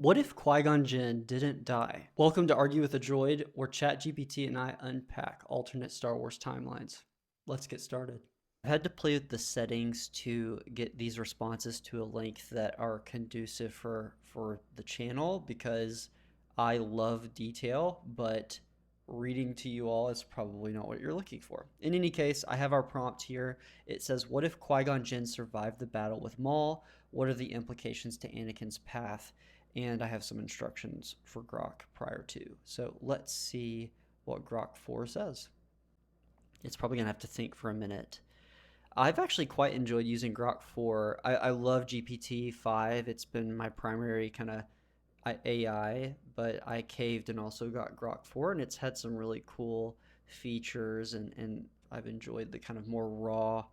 What if Qui-Gon Jinn didn't die? Welcome to Argue with a Droid, where ChatGPT and I unpack alternate Star Wars timelines. Let's get started. I've had to play with the settings to get these responses to a length that are conducive for the channel because I love detail, but reading to you all is probably not what you're looking for. In any case, I have our prompt here. It says, what if Qui-Gon Jinn survived the battle with Maul? What are the implications to Anakin's path? And I have some instructions for Grok prior to. So let's see what Grok 4 says. It's probably going to have to think for a minute. I've actually quite enjoyed using Grok 4. I love GPT-5. It's been my primary kind of AI, but I caved and also got Grok 4, and it's had some really cool features, and I've enjoyed the kind of more raw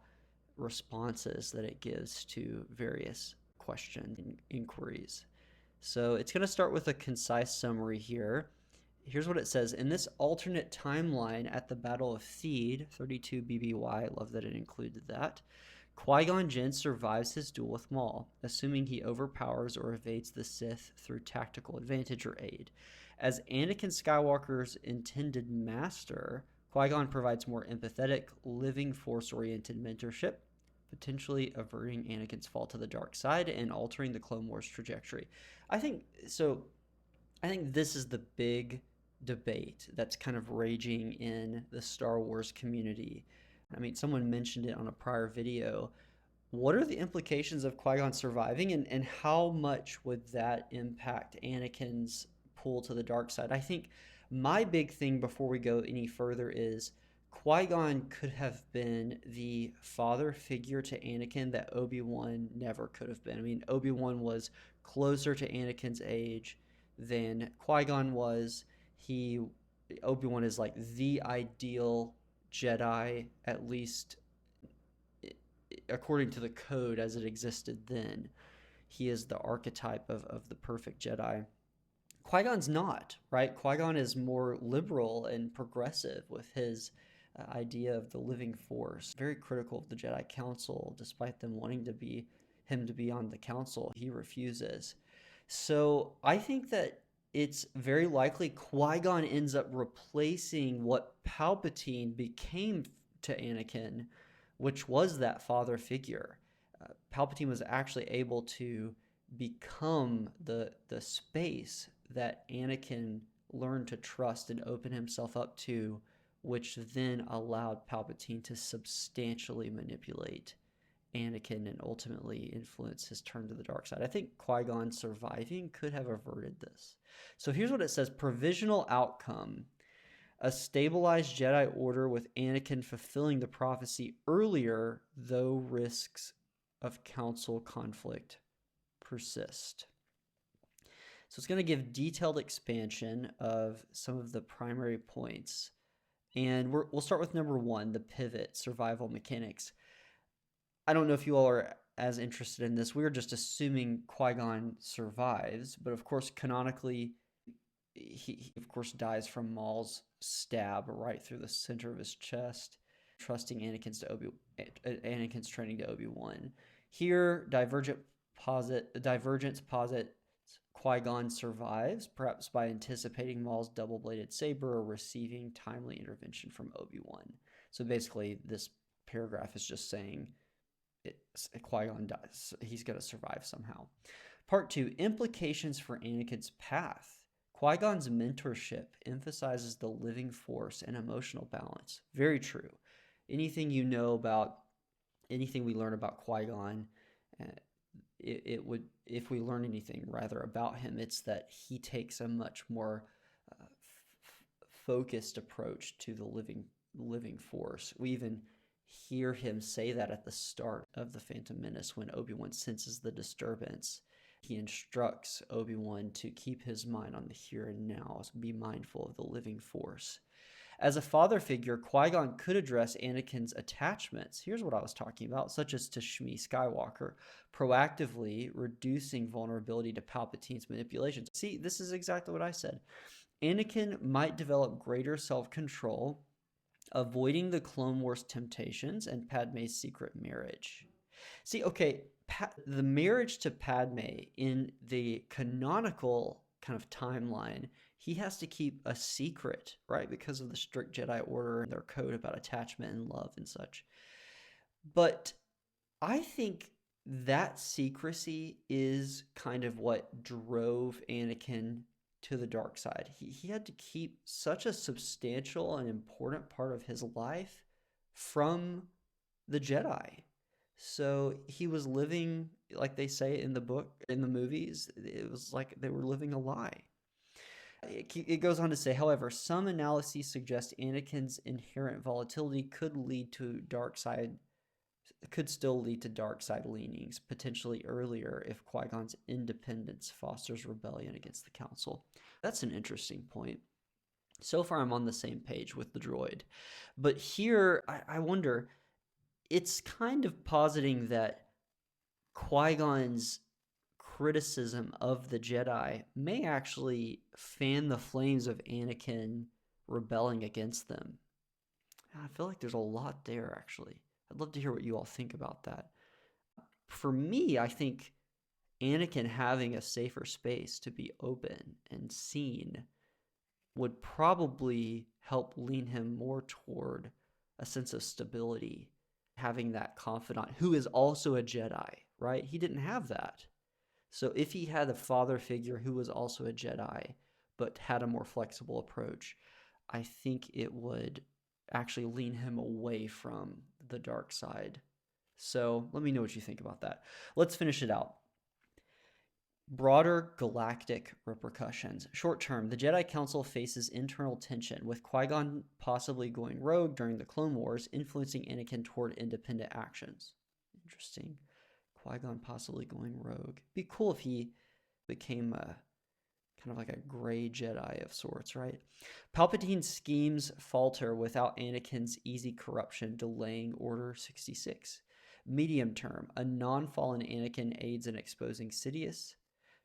responses that it gives to various questions and inquiries. So it's going to start with a concise summary here. Here's what it says. In this alternate timeline at the Battle of Theed, 32 BBY, I love that it included that, Qui-Gon Jinn survives his duel with Maul, assuming he overpowers or evades the Sith through tactical advantage or aid. As Anakin Skywalker's intended master, Qui-Gon provides more empathetic, living force-oriented mentorship, potentially averting Anakin's fall to the dark side and altering the Clone Wars trajectory. I think this is the big debate that's kind of raging in the Star Wars community. I mean, someone mentioned it on a prior video. What are the implications of Qui-Gon surviving, and how much would that impact Anakin's pull to the dark side? I think my big thing before we go any further is Qui-Gon could have been the father figure to Anakin that Obi-Wan never could have been. I mean, Obi-Wan was closer to Anakin's age than Qui-Gon was. Obi-Wan is like the ideal Jedi, at least according to the code as it existed then. He is the archetype of the perfect Jedi. Qui-Gon's not, right? Qui-Gon is more liberal and progressive with his idea of the living force. Very critical of the Jedi Council, despite them wanting him to be on the council. He refuses. So I think that it's very likely Qui-Gon ends up replacing what Palpatine became to Anakin, which was that father figure. Palpatine was actually able to become the space that Anakin learned to trust and open himself up to, which then allowed Palpatine to substantially manipulate Anakin and ultimately influence his turn to the dark side. I think Qui-Gon surviving could have averted this. So here's what it says. Provisional outcome. A stabilized Jedi Order with Anakin fulfilling the prophecy earlier, though risks of council conflict persist. So it's going to give detailed expansion of some of the primary points. And we'll start with number 1, the pivot, survival mechanics. I don't know if you all are as interested in this. We're just assuming Qui-Gon survives, but of course, canonically, he of course dies from Maul's stab right through the center of his chest, trusting Anakin's training to Obi-Wan. Here, divergence posits Qui-Gon survives, perhaps by anticipating Maul's double-bladed saber or receiving timely intervention from Obi-Wan. So basically, this paragraph is just saying Qui-Gon dies. He's going to survive somehow. Part 2, implications for Anakin's path. Qui-Gon's mentorship emphasizes the living force and emotional balance. Very true. Anything we learn about Qui-Gon, if we learn anything rather about him, it's that he takes a much more focused approach to the living force. We even hear him say that at the start of The Phantom Menace when Obi-Wan senses the disturbance. He instructs Obi-Wan to keep his mind on the here and now, be mindful of the living force. As a father figure, Qui-Gon could address Anakin's attachments, here's what I was talking about, such as to Shmi Skywalker, proactively reducing vulnerability to Palpatine's manipulations. See, this is exactly what I said. Anakin might develop greater self-control, avoiding the Clone Wars temptations and Padme's secret marriage. See, okay, the marriage to Padme in the canonical kind of timeline, he has to keep a secret, right? Because of the strict Jedi Order and their code about attachment and love and such. But I think that secrecy is kind of what drove Anakin to the dark side. He had to keep such a substantial and important part of his life from the Jedi. So he was living, like they say in the book, in the movies, it was like they were living a lie. It goes on to say, however, some analyses suggest Anakin's inherent volatility could still lead to dark side leanings, potentially earlier if Qui-Gon's independence fosters rebellion against the Council. That's an interesting point. So far, I'm on the same page with the droid. But here, I wonder, it's kind of positing that Qui-Gon's criticism of the Jedi may actually fan the flames of Anakin rebelling against them. I feel like there's a lot there, actually. I'd love to hear what you all think about that. For me, I think Anakin having a safer space to be open and seen would probably help lean him more toward a sense of stability, having that confidant who is also a Jedi, right? He didn't have that. So if he had a father figure who was also a Jedi, but had a more flexible approach, I think it would actually lean him away from the dark side. So let me know what you think about that. Let's finish it out. Broader galactic repercussions. Short term, the Jedi Council faces internal tension, with Qui-Gon possibly going rogue during the Clone Wars, influencing Anakin toward independent actions. Interesting. Qui-Gon possibly going rogue. Be cool if he became a kind of like a gray Jedi of sorts, right? Palpatine's schemes falter without Anakin's easy corruption delaying Order 66. Medium term, a non-fallen Anakin aids in exposing Sidious,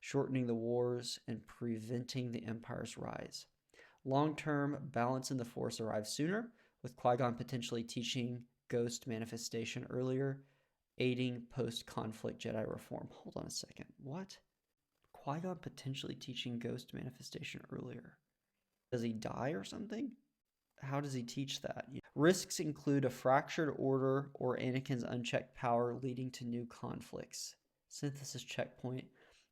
shortening the wars, and preventing the Empire's rise. Long term, balance in the Force arrives sooner, with Qui-Gon potentially teaching Ghost manifestation earlier, aiding post-conflict Jedi reform. Hold on a second. What? Qui-Gon potentially teaching Ghost manifestation earlier. Does he die or something? How does he teach that? Risks include a fractured order or Anakin's unchecked power leading to new conflicts. Synthesis checkpoint.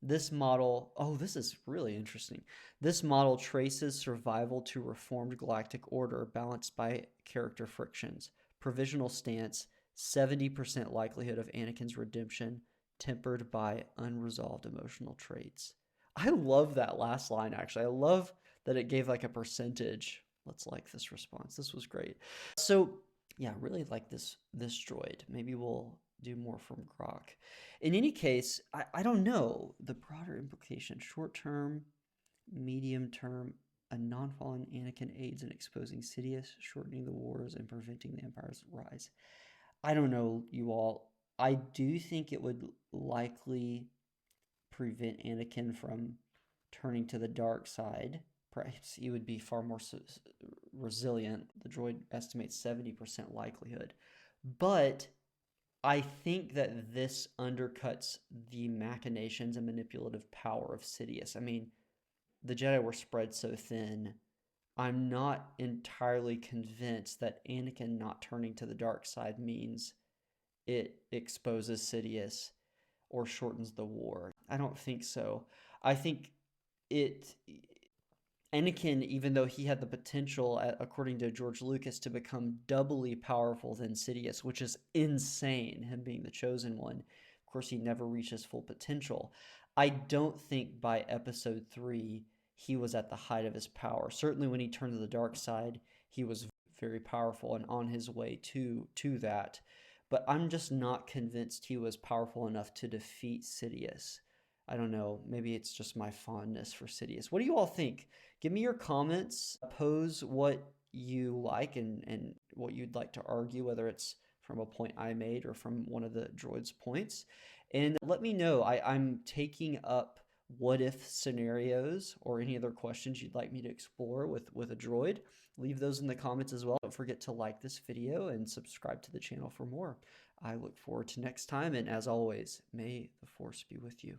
This model, this is really interesting. This model traces survival to reformed galactic order balanced by character frictions. Provisional stance, 70% likelihood of Anakin's redemption, tempered by unresolved emotional traits. I love that last line, actually. I love that it gave like a percentage. Let's like this response. This was great. So yeah, really like this droid. Maybe we'll do more from Grok. In any case, I don't know the broader implication. Short term, medium term, a non-fallen Anakin aids in exposing Sidious, shortening the wars, and preventing the Empire's rise. I don't know, you all. I do think it would likely prevent Anakin from turning to the dark side. Perhaps he would be far more resilient. The droid estimates 70% likelihood. But I think that this undercuts the machinations and manipulative power of Sidious. I mean, the Jedi were spread so thin. I'm not entirely convinced that Anakin not turning to the dark side means it exposes Sidious or shortens the war. I don't think so. I think Anakin, even though he had the potential, according to George Lucas, to become doubly powerful than Sidious, which is insane, him being the chosen one. Of course, he never reached his full potential. I don't think by episode 3 he was at the height of his power. Certainly when he turned to the dark side, he was very powerful and on his way to that. But I'm just not convinced he was powerful enough to defeat Sidious. I don't know. Maybe it's just my fondness for Sidious. What do you all think? Give me your comments. Pose what you like and what you'd like to argue, whether it's from a point I made or from one of the droid's points. And let me know. I'm taking up what if scenarios or any other questions you'd like me to explore with a droid. Leave those in the comments as well. Don't forget to like this video and subscribe to the channel for more. I look forward to next time, and as always, may the Force be with you.